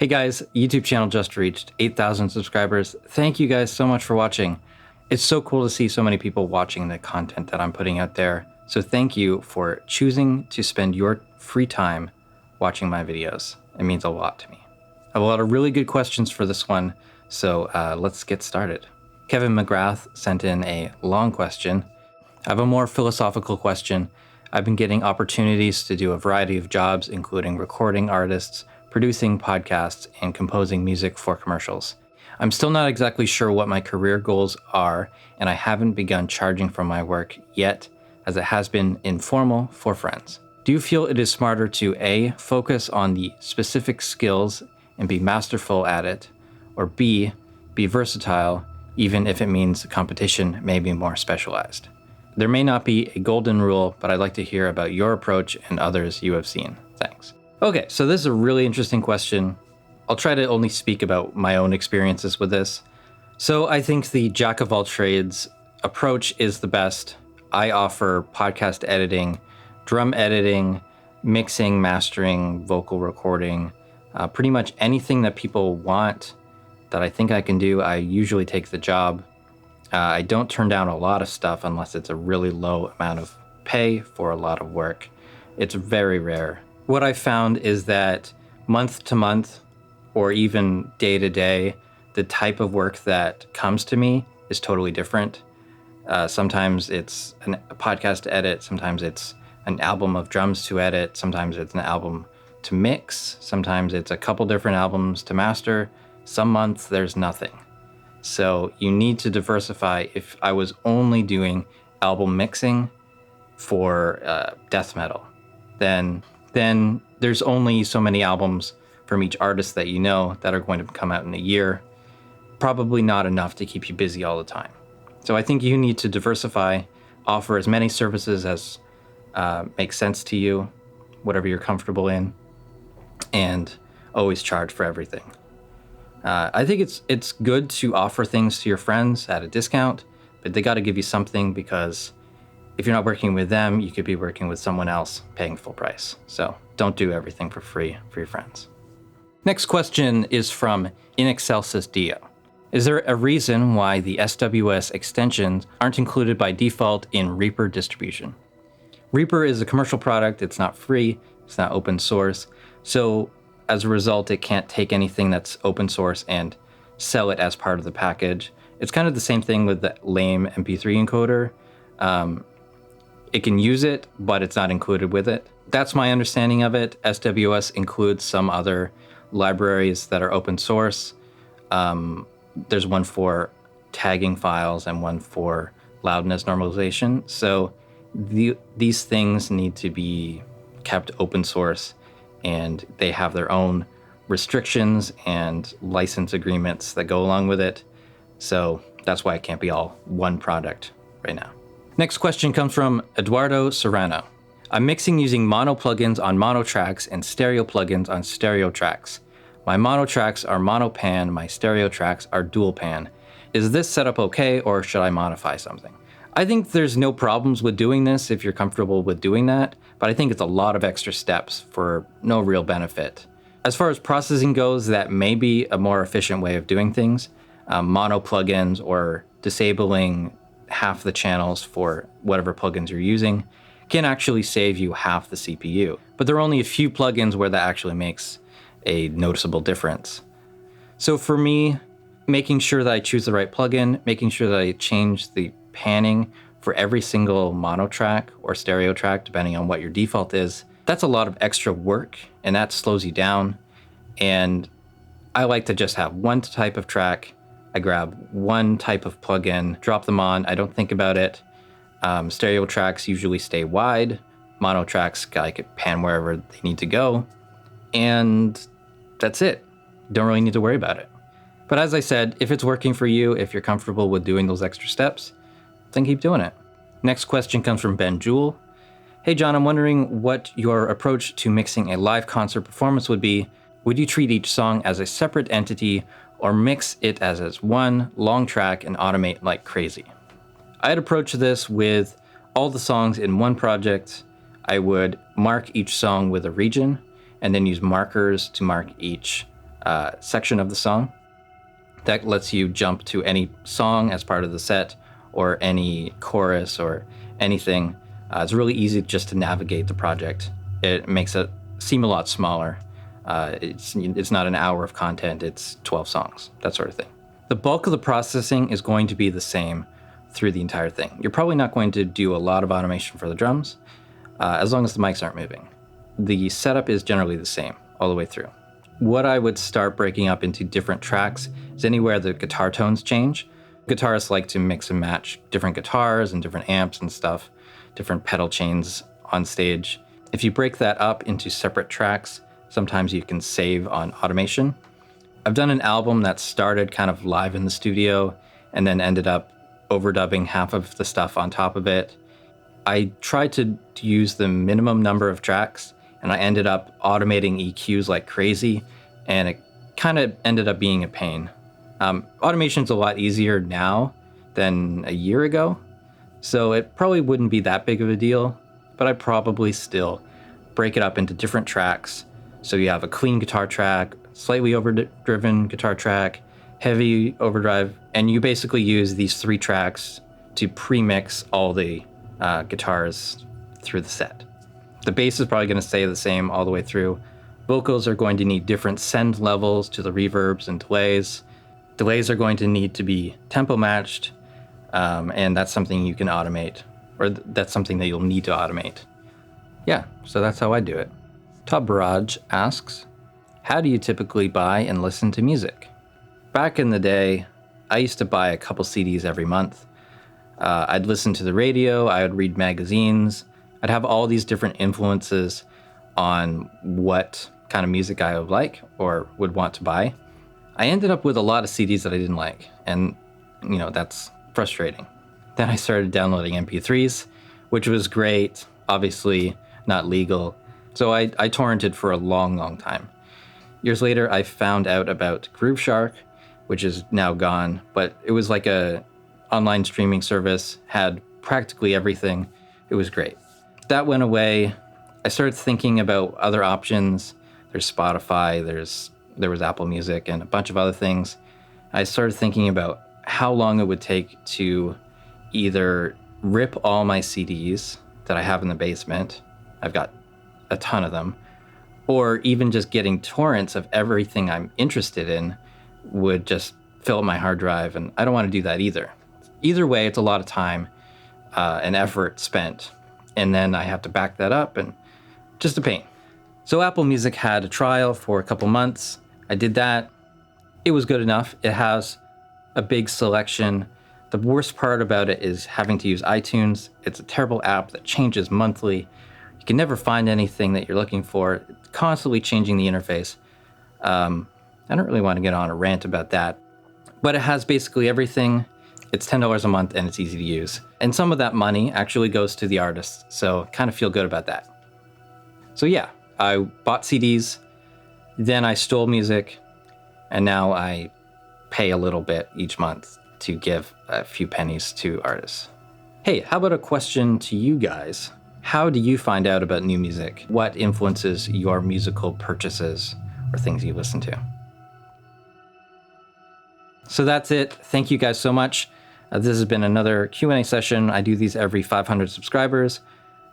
Hey guys, YouTube channel just reached 8,000 subscribers. Thank you guys so much for watching. It's so cool to see so many people watching the content that I'm putting out there. So thank you for choosing to spend your free time watching my videos. It means a lot to me. I have a lot of really good questions for this one, so let's get started. Kevin McGrath sent in a long question. I have a more philosophical question. I've been getting opportunities to do a variety of jobs, including recording artists, producing podcasts, and composing music for commercials. I'm still not exactly sure what my career goals are, and I haven't begun charging for my work yet, as it has been informal for friends. Do you feel it is smarter to A, focus on the specific skills and be masterful at it, or B, be versatile, even if it means competition may be more specialized? There may not be a golden rule, but I'd like to hear about your approach and others you have seen. Thanks. Okay, so this is a really interesting question. I'll try to only speak about my own experiences with this. So I think the jack of all trades approach is the best. I offer podcast editing, drum editing, mixing, mastering, vocal recording, pretty much anything that people want that I think I can do. I usually take the job. I don't turn down a lot of stuff unless it's a really low amount of pay for a lot of work. It's very rare. What I found is that month to month, or even day to day, the type of work that comes to me is totally different. Sometimes it's a podcast to edit, sometimes it's an album of drums to edit, sometimes it's an album to mix, sometimes it's a couple different albums to master. Some months there's nothing. So you need to diversify. If I was only doing album mixing for death metal, then there's only so many albums from each artist that you know that are going to come out in a year. Probably not enough to keep you busy all the time. So I think you need to diversify, offer as many services as make sense to you, whatever you're comfortable in, and always charge for everything. I think it's good to offer things to your friends at a discount, but they got to give you something, because if you're not working with them, you could be working with someone else paying full price. So don't do everything for free for your friends. Next question is from InXLsisDeo. Is there a reason why the SWS extensions aren't included by default in REAPER distribution? REAPER is a commercial product. It's not free. It's not open source. So as a result, it can't take anything that's open source and sell it as part of the package. It's kind of the same thing with the lame MP3 encoder. It can use it, but it's not included with it. That's my understanding of it. SWS includes some other libraries that are open source. There's one for tagging files and one for loudness normalization. So these things need to be kept open source, and they have their own restrictions and license agreements that go along with it. So that's why it can't be all one product right now. Next question comes from Eduardo Serrano. I'm mixing using mono plugins on mono tracks and stereo plugins on stereo tracks. My mono tracks are mono pan, my stereo tracks are dual pan. Is this setup okay, or should I modify something? I think there's no problems with doing this if you're comfortable with doing that, but I think it's a lot of extra steps for no real benefit. As far as processing goes, that may be a more efficient way of doing things. Mono plugins or disabling half the channels for whatever plugins you're using can actually save you half the CPU. But there are only a few plugins where that actually makes a noticeable difference. So for me, making sure that I choose the right plugin, making sure that I change the panning for every single mono track or stereo track, depending on what your default is, that's a lot of extra work, and that slows you down. And I like to just have one type of track. I grab one type of plugin, drop them on. I don't think about it. Stereo tracks usually stay wide. Mono tracks, I could pan wherever they need to go. And that's it. Don't really need to worry about it. But as I said, if it's working for you, if you're comfortable with doing those extra steps, then keep doing it. Next question comes from Ben Jewell. Hey John, I'm wondering what your approach to mixing a live concert performance would be. Would you treat each song as a separate entity, or mix it as one long track and automate like crazy? I'd approach this with all the songs in one project. I would mark each song with a region, and then use markers to mark each section of the song. That lets you jump to any song as part of the set, or any chorus or anything. It's really easy just to navigate the project. It makes it seem a lot smaller. It's not an hour of content, it's 12 songs, that sort of thing. The bulk of the processing is going to be the same through the entire thing. You're probably not going to do a lot of automation for the drums, as long as the mics aren't moving. The setup is generally the same all the way through. What I would start breaking up into different tracks is anywhere the guitar tones change. Guitarists like to mix and match different guitars and different amps and stuff, different pedal chains on stage. If you break that up into separate tracks, sometimes you can save on automation. I've done an album that started kind of live in the studio and then ended up overdubbing half of the stuff on top of it. I tried to use the minimum number of tracks, and I ended up automating EQs like crazy, and it kind of ended up being a pain. Automation's a lot easier now than a year ago, so it probably wouldn't be that big of a deal, but I'd probably still break it up into different tracks. So you have a clean guitar track, slightly overdriven guitar track, heavy overdrive, and you basically use these 3 tracks to pre-mix all the guitars through the set. The bass is probably going to stay the same all the way through. Vocals are going to need different send levels to the reverbs and delays. Delays are going to need to be tempo matched, and that's something you can automate, or that's something that you'll need to automate. Yeah, so that's how I do it. Todd Barrage asks, how do you typically buy and listen to music? Back in the day, I used to buy a couple CDs every month. I'd listen to the radio, I would read magazines, I'd have all these different influences on what kind of music I would like or would want to buy. I ended up with a lot of CDs that I didn't like, and that's frustrating. Then I started downloading MP3s, which was great, obviously not legal. So I torrented for a long, long time. Years later, I found out about Grooveshark, which is now gone, but it was like a online streaming service, had practically everything. It was great. That went away. I started thinking about other options. There's Spotify, there was Apple Music, and a bunch of other things. I started thinking about how long it would take to either rip all my CDs that I have in the basement, I've got a ton of them, or even just getting torrents of everything I'm interested in would just fill up my hard drive, and I don't want to do that either. Either way, it's a lot of time and effort spent, and then I have to back that up, and just a pain. So Apple Music had a trial for a couple months. I did that. It was good enough. It has a big selection. The worst part about it is having to use iTunes. It's a terrible app that changes monthly. You can never find anything that you're looking for. It's constantly changing the interface. I don't really want to get on a rant about that, but it has basically everything. It's $10 a month and it's easy to use. And some of that money actually goes to the artists, so kind of feel good about that. So yeah, I bought CDs, then I stole music, and now I pay a little bit each month to give a few pennies to artists. Hey, how about a question to you guys? How do you find out about new music? What influences your musical purchases or things you listen to? So that's it. Thank you guys so much. This has been another Q&A session. I do these every 500 subscribers.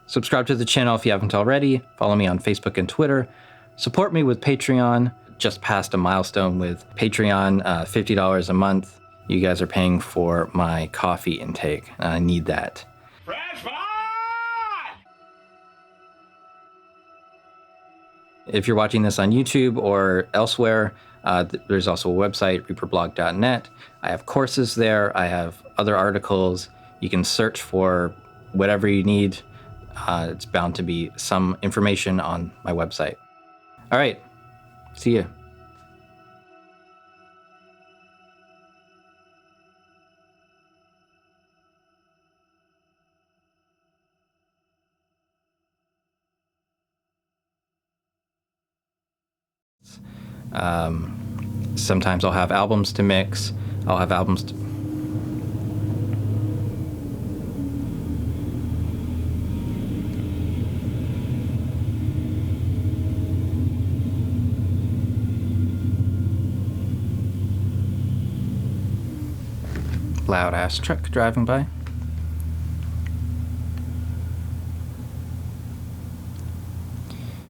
Subscribe to the channel if you haven't already. Follow me on Facebook and Twitter. Support me with Patreon. Just passed a milestone with Patreon, $50 a month. You guys are paying for my coffee intake. I need that. If you're watching this on YouTube or elsewhere, there's also a website, reaperblog.net. I have courses there. I have other articles. You can search for whatever you need. It's bound to be some information on my website. All right. See you. Sometimes I'll have albums to mix. I'll have albums to... loud ass truck driving by.